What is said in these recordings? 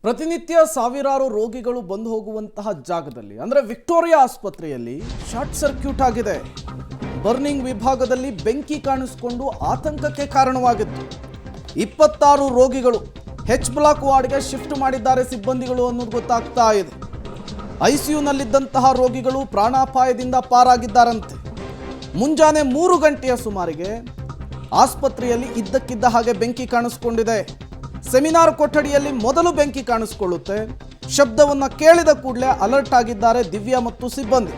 ಪ್ರತಿನಿತ್ಯ ಸಾವಿರಾರು ರೋಗಿಗಳು ಬಂದು ಹೋಗುವಂತಹ ಜಾಗದಲ್ಲಿ ಅಂದರೆ ವಿಕ್ಟೋರಿಯಾ ಆಸ್ಪತ್ರೆಯಲ್ಲಿ ಶಾರ್ಟ್ ಸರ್ಕ್ಯೂಟ್ ಆಗಿದೆ. ಬರ್ನಿಂಗ್ ವಿಭಾಗದಲ್ಲಿ ಬೆಂಕಿ ಕಾಣಿಸಿಕೊಂಡು ಆತಂಕಕ್ಕೆ ಕಾರಣವಾಗಿತ್ತು. 26 ರೋಗಿಗಳು ಹೆಚ್ ಬ್ಲಾಕ್ ವಾರ್ಡ್ಗೆ ಶಿಫ್ಟ್ ಮಾಡಿದ್ದಾರೆ ಸಿಬ್ಬಂದಿಗಳು ಅನ್ನೋದು ಗೊತ್ತಾಗ್ತಾ ಇದೆ. ಐಸಿಯುನಲ್ಲಿದ್ದಂತಹ ರೋಗಿಗಳು ಪ್ರಾಣಾಪಾಯದಿಂದ ಪಾರಾಗಿದ್ದಾರಂತೆ. ಮುಂಜಾನೆ 3 ಗಂಟೆಯ ಸುಮಾರಿಗೆ ಆಸ್ಪತ್ರೆಯಲ್ಲಿ ಇದ್ದಕ್ಕಿದ್ದ ಹಾಗೆ ಬೆಂಕಿ ಕಾಣಿಸಿಕೊಂಡಿದೆ. ಸೆಮಿನಾರ್ ಕೊಠಡಿಯಲ್ಲಿ ಮೊದಲು ಬೆಂಕಿ ಕಾಣಿಸಿಕೊಳ್ಳುತ್ತೆ. ಶಬ್ದವನ್ನು ಕೇಳಿದ ಕೂಡಲೇ ಅಲರ್ಟ್ ಆಗಿದ್ದಾರೆ ದಿವ್ಯಾ ಮತ್ತು ಸಿಬ್ಬಂದಿ.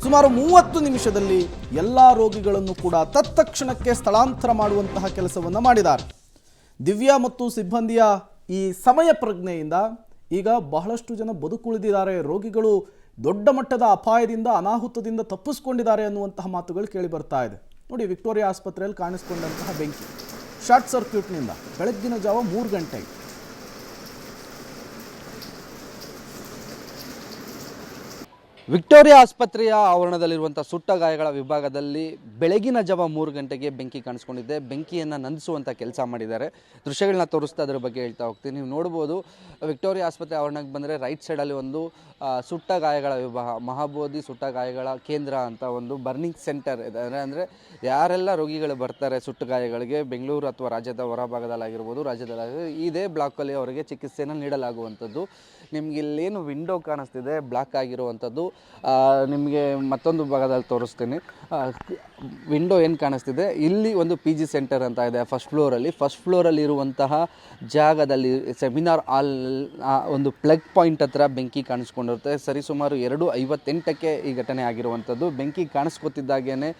ಸುಮಾರು 30 ನಿಮಿಷದಲ್ಲಿ ಎಲ್ಲ ರೋಗಿಗಳನ್ನು ಕೂಡ ತತ್ಕ್ಷಣಕ್ಕೆ ಸ್ಥಳಾಂತರ ಮಾಡುವಂತಹ ಕೆಲಸವನ್ನು ಮಾಡಿದ್ದಾರೆ. ದಿವ್ಯಾ ಮತ್ತು ಸಿಬ್ಬಂದಿಯ ಈ ಸಮಯ ಪ್ರಜ್ಞೆಯಿಂದ ಈಗ ಬಹಳಷ್ಟು ಜನ ಬದುಕುಳಿದಿದ್ದಾರೆ. ರೋಗಿಗಳು ದೊಡ್ಡ ಮಟ್ಟದ ಅಪಾಯದಿಂದ ಅನಾಹುತದಿಂದ ತಪ್ಪಿಸಿಕೊಂಡಿದ್ದಾರೆ ಅನ್ನುವಂತಹ ಮಾತುಗಳು ಕೇಳಿ ಬರ್ತಾ ಇದೆ. ನೋಡಿ, ವಿಕ್ಟೋರಿಯಾ ಆಸ್ಪತ್ರೆಯಲ್ಲಿ ಕಾಣಿಸಿಕೊಂಡಂತಹ ಬೆಂಕಿ ಶಾರ್ಟ್ ಸರ್ಕ್ಯೂಟ್ನಿಂದ ಬೆಳಗ್ಗಿನ ಜಾವ 3 ಗಂಟೆಗೆ. ವಿಕ್ಟೋರಿಯಾ ಆಸ್ಪತ್ರೆಯ ಆವರಣದಲ್ಲಿರುವಂಥ ಸುಟ್ಟ ಗಾಯಗಳ ವಿಭಾಗದಲ್ಲಿ ಬೆಳಗಿನ ಜಾವ 3 ಗಂಟೆಗೆ ಬೆಂಕಿ ಕಾಣಿಸ್ಕೊಂಡಿದೆ. ಬೆಂಕಿಯನ್ನು ನಂದಿಸುವಂಥ ಕೆಲಸ ಮಾಡಿದ್ದಾರೆ. ದೃಶ್ಯಗಳನ್ನ ತೋರಿಸ್ತಾ ಅದರ ಬಗ್ಗೆ ಹೇಳ್ತಾ ಹೋಗ್ತೀನಿ. ನೀವು ನೋಡ್ಬೋದು, ವಿಕ್ಟೋರಿಯಾ ಆಸ್ಪತ್ರೆ ಆವರಣಕ್ಕೆ ಬಂದರೆ ರೈಟ್ ಸೈಡಲ್ಲಿ ಒಂದು ಸುಟ್ಟ ಗಾಯಗಳ ವಿಭಾಗ, ಮಹಾಬೋಧಿ ಸುಟ್ಟ ಗಾಯಗಳ ಕೇಂದ್ರ ಅಂತ ಒಂದು ಬರ್ನಿಂಗ್ ಸೆಂಟರ್ ಇದೆ. ಅಂದರೆ ಯಾರೆಲ್ಲ ರೋಗಿಗಳು ಬರ್ತಾರೆ ಸುಟ್ಟ ಗಾಯಗಳಿಗೆ ಬೆಂಗಳೂರು ಅಥವಾ ರಾಜ್ಯದ ಹೊರಭಾಗದಲ್ಲಾಗಿರ್ಬೋದು, ರಾಜ್ಯದಲ್ಲಾಗಿರ್ಬೋದು, ಇದೇ ಬ್ಲಾಕಲ್ಲಿ ಅವರಿಗೆ ಚಿಕಿತ್ಸೆಯನ್ನು ನೀಡಲಾಗುವಂಥದ್ದು. ನಿಮ್ಗೆ ಇಲ್ಲೇನು ವಿಂಡೋ ಕಾಣಿಸ್ತಿದೆ ಬ್ಲಾಕ್ ಆಗಿರುವಂಥದ್ದು, ನಿಮಗೆ ಮತ್ತೊಂದು ಭಾಗದಲ್ಲಿ ತೋರಿಸ್ತೀನಿ. ವಿಂಡೋ ಏನು ಕಾಣಿಸ್ತಿದೆ, ಇಲ್ಲಿ ಒಂದು ಪಿ ಜಿ ಸೆಂಟರ್ ಅಂತ ಇದೆ ಫಸ್ಟ್ ಫ್ಲೋರಲ್ಲಿ ಇರುವಂತಹ ಜಾಗದಲ್ಲಿ ಸೆಮಿನಾರ್ ಹಾಲ್ ಒಂದು ಪ್ಲಗ್ ಪಾಯಿಂಟ್ ಹತ್ರ ಬೆಂಕಿ ಕಾಣಿಸ್ಕೊಂಡಿರುತ್ತೆ. ಸರಿಸುಮಾರು 2:58ಕ್ಕೆ ಈ ಘಟನೆ ಆಗಿರುವಂಥದ್ದು. ಬೆಂಕಿ ಕಾಣಿಸ್ಕೊತಿದ್ದಾಗೇ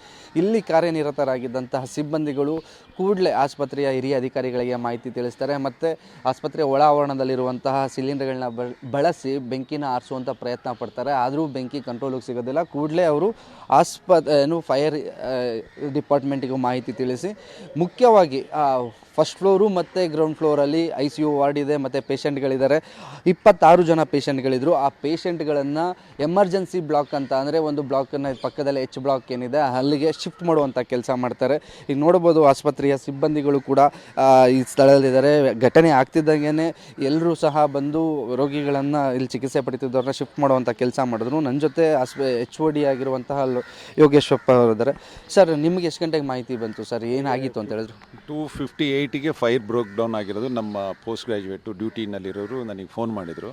ಇಲ್ಲಿ ಕಾರ್ಯನಿರತರಾಗಿದ್ದಂತಹ ಸಿಬ್ಬಂದಿಗಳು ಕೂಡಲೇ ಆಸ್ಪತ್ರೆಯ ಹಿರಿಯ ಅಧಿಕಾರಿಗಳಿಗೆ ಮಾಹಿತಿ ತಿಳಿಸ್ತಾರೆ. ಮತ್ತು ಆಸ್ಪತ್ರೆಯ ಒಳ ಆವರಣದಲ್ಲಿರುವಂತಹ ಸಿಲಿಂಡರ್ಗಳನ್ನ ಬಳಸಿ ಬೆಂಕಿನ ಆರಿಸುವಂಥ ಪ್ರಯತ್ನ ಪಡ್ತಾರೆ. ಆದರೂ ಬೆಂಕಿ ಕಂಟ್ರೋಲಿಗೆ ಸಿಗೋದಿಲ್ಲ. ಕೂಡಲೇ ಅವರು ಫೈರ್ ಡಿಪಾರ್ಟ್ಮೆಂಟಿಗೂ ಮಾಹಿತಿ ತಿಳಿಸಿ, ಮುಖ್ಯವಾಗಿ ಫಸ್ಟ್ ಫ್ಲೋರು ಮತ್ತು ಗ್ರೌಂಡ್ ಫ್ಲೋರಲ್ಲಿ ICU ವಾರ್ಡ್ ಇದೆ ಮತ್ತು ಪೇಷಂಟ್ಗಳಿದ್ದಾರೆ. 26 ಜನ ಪೇಷಂಟ್ಗಳಿದ್ರು. ಆ ಪೇಷಂಟ್ಗಳನ್ನು ಎಮರ್ಜೆನ್ಸಿ ಬ್ಲಾಕ್ ಅಂತ, ಅಂದರೆ ಒಂದು ಬ್ಲಾಕನ್ನು ಪಕ್ಕದಲ್ಲಿ H ಬ್ಲಾಕ್ ಏನಿದೆ ಅಲ್ಲಿಗೆ ಶಿಫ್ಟ್ ಮಾಡುವಂಥ ಕೆಲಸ ಮಾಡ್ತಾರೆ. ಈಗ ನೋಡ್ಬೋದು, ಆಸ್ಪತ್ರೆಯ ಸಿಬ್ಬಂದಿಗಳು ಕೂಡ ಈ ಸ್ಥಳದಲ್ಲಿದ್ದಾರೆ. ಘಟನೆ ಆಗ್ತಿದ್ದಾಗೇ ಎಲ್ಲರೂ ಸಹ ಬಂದು ರೋಗಿಗಳನ್ನು ಇಲ್ಲಿ ಚಿಕಿತ್ಸೆ ಪಡಿತಿದ್ದವ್ರನ್ನ ಶಿಫ್ಟ್ ಮಾಡುವಂಥ ಕೆಲಸ ಮಾಡಿದ್ರು. ನನ್ನ ಜೊತೆ HOD ಆಗಿರುವಂತಹ ಯೋಗೇಶ್ವಪ್ಪ ಅವರಿದ್ದಾರೆ. ಸರ್, ನಿಮಗೆ ಎಷ್ಟು ಗಂಟೆಗೆ ಮಾಹಿತಿ ಬಂತು ಸರ್, ಏನಾಗಿತ್ತು ಅಂತ ಹೇಳಿದ್ರು? 2:58ಗೆ ಫೈರ್ ಬ್ರೋಕ್ ಡೌನ್ ಆಗಿರೋದು. ನಮ್ಮ ಪೋಸ್ಟ್ ಗ್ರ್ಯಾಜುಯೇಟು ಡ್ಯೂಟಿನಲ್ಲಿರೋರು ನನಗೆ ಫೋನ್ ಮಾಡಿದರು,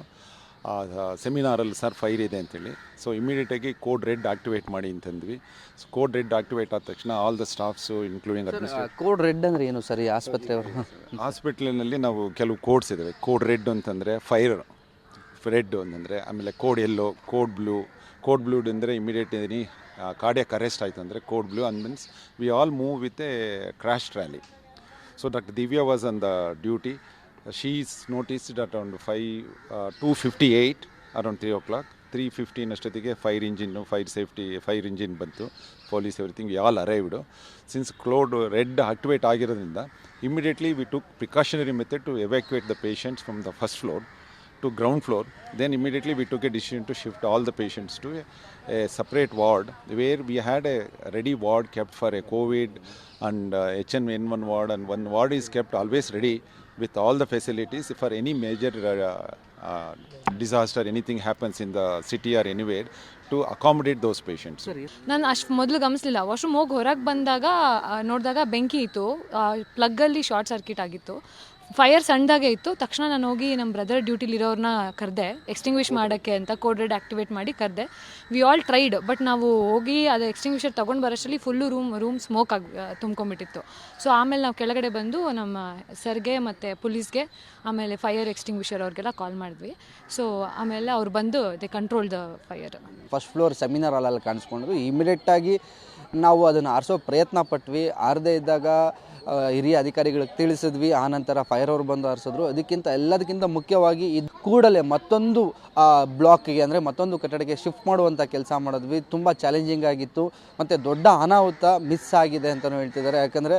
ಸೆಮಿನಾರಲ್ಲಿ ಸರ್ ಫೈರ್ ಇದೆ ಅಂತೇಳಿ. ಸೊ ಇಮಿಡಿಯೇಟಾಗಿ ಕೋಡ್ ರೆಡ್ ಆಕ್ಟಿವೇಟ್ ಮಾಡಿ ಅಂತಂದ್ವಿ. ಸೊ ಕೋಡ್ ರೆಡ್ ಆಕ್ಟಿವೇಟ್ ಆದ ತಕ್ಷಣ all the staffs including code red ಅಂದರೆ ಏನು ಸರ್? ಆಸ್ಪತ್ರೆಯವರು ಹಾಸ್ಪಿಟ್ಲಿನಲ್ಲಿ ನಾವು ಕೆಲವು ಕೋಡ್ಸ್ ಇದ್ದಾವೆ. ಕೋಡ್ ರೆಡ್ ಅಂತಂದರೆ ಫೈರ್ ರೆಡ್ ಅಂತಂದರೆ, ಆಮೇಲೆ ಕೋಡ್ ಯೆಲ್ಲೋ, ಕೋಡ್ ಬ್ಲೂ ಅಂದರೆ ಇಮಿಡಿಯೇಟ್ ಎನಿ ಕಾರ್ಡಿಯಾಕ್ ಅರೆಸ್ಟ್ ಆಯಿತು ಅಂದರೆ code blue. And means we all move with A crash trolley. So Dr. Divya was on the duty. She's noticed at around 2:58, around 3 o'clock. 3:15 ಅಷ್ಟೊತ್ತಿಗೆ fire engine ಬಂತು. Police everything we all arrived. Since code red activate ಆಗಿರೋದ್ರಿಂದ immediately we took precautionary method to evacuate the patients from the first floor to ground floor. Then immediately we took a decision to shift all the patients to a separate ward, where we had a ready ward kept for a COVID and H1N1 ward, and one ward is kept always ready with all the facilities for any major disaster, anything happens in the city or anywhere, to accommodate those patients. ನಾನು ಅಷ್ಟು ಮೊದಲು ಗಮನಿಸಲಿಲ್ಲ. Washroom ಹೋಗಿ ಹೊರಗೆ ಬಂದಾಗ ನೋಡಿದಾಗ ಬೆಂಕಿ ಇತ್ತು, ಪ್ಲಗ್ಗಲ್ಲಿ short circuit ಆಗಿತ್ತು. ಫೈರ್ ಸಣ್ಣದಾಗೆ ಇತ್ತು. ತಕ್ಷಣ ನಾನು ಹೋಗಿ ನಮ್ಮ ಬ್ರದರ್ ಡ್ಯೂಟಿಲಿರೋರನ್ನ ಕರೆದೆ, ಎಕ್ಸ್ಟಿಂಗ್ವಿಷ್ ಮಾಡೋಕ್ಕೆ ಅಂತ ಕೋಡ್ ರೆಡ್ ಆ್ಯಕ್ಟಿವೇಟ್ ಮಾಡಿ ಕರೆದೆ. ವಿ ಆಲ್ ಟ್ರೈಡ್, ಬಟ್ ನಾವು ಹೋಗಿ ಅದು ಎಕ್ಸ್ಟಿಂಗ್ವಿಷರ್ ತೊಗೊಂಡು ಬರೋಷ್ಟರಲ್ಲಿ ಫುಲ್ಲು ರೂಮ್ ಸ್ಮೋಕ್ ತುಂಬ್ಕೊಂಬಿಟ್ಟಿತ್ತು. ಸೊ ಆಮೇಲೆ ನಾವು ಕೆಳಗಡೆ ಬಂದು ನಮ್ಮ ಸರ್ಗೆ ಮತ್ತು ಪೊಲೀಸ್ಗೆ, ಆಮೇಲೆ ಫೈರ್ ಎಕ್ಸ್ಟಿಂಗ್ವಿಷರ್ ಅವ್ರಿಗೆಲ್ಲ ಕಾಲ್ ಮಾಡಿದ್ವಿ. ಸೊ ಆಮೇಲೆ ಅವ್ರು ಬಂದು they control the fire. First floor seminar ಹಾಲಲ್ಲಿ ಕಾಣಿಸ್ಕೊಂಡ್ರು. ಇಮಿಡಿಯೇಟಾಗಿ ನಾವು ಅದನ್ನು ಆರಿಸೋ ಪ್ರಯತ್ನ ಪಟ್ವಿ. ಆರದೇ ಇದ್ದಾಗ ಹಿರಿಯ ಅಧಿಕಾರಿಗಳಿಗೆ ತಿಳಿಸಿದ್ವಿ. ಆನಂತರ ಫೈರ್ ಅವರು ಬಂದು ಆರಿಸಿದ್ರು. ಎಲ್ಲದಕ್ಕಿಂತ ಮುಖ್ಯವಾಗಿ ಇದು ಕೂಡಲೇ ಮತ್ತೊಂದು ಬ್ಲಾಕ್ಗೆ, ಅಂದರೆ ಮತ್ತೊಂದು ಕಟ್ಟಡಕ್ಕೆ ಶಿಫ್ಟ್ ಮಾಡುವಂಥ ಕೆಲಸ ಮಾಡಿದ್ವಿ. ತುಂಬ ಚಾಲೆಂಜಿಂಗ್ ಆಗಿತ್ತು ಮತ್ತು ದೊಡ್ಡ ಅನಾಹುತ ಮಿಸ್ ಆಗಿದೆ ಅಂತಲೂ ಹೇಳ್ತಿದ್ದಾರೆ. ಯಾಕಂದರೆ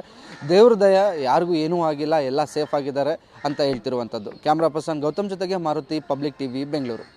ದೇವ್ರ ದಯ, ಯಾರಿಗೂ ಏನೂ ಆಗಿಲ್ಲ, ಎಲ್ಲ ಸೇಫ್ ಆಗಿದ್ದಾರೆ ಅಂತ ಹೇಳ್ತಿರುವಂಥದ್ದು. ಕ್ಯಾಮ್ರಾ ಪರ್ಸನ್ ಗೌತಮ್ ಜೊತೆಗೆ ಮಾರುತಿ, ಪಬ್ಲಿಕ್ TV, ಬೆಂಗಳೂರು.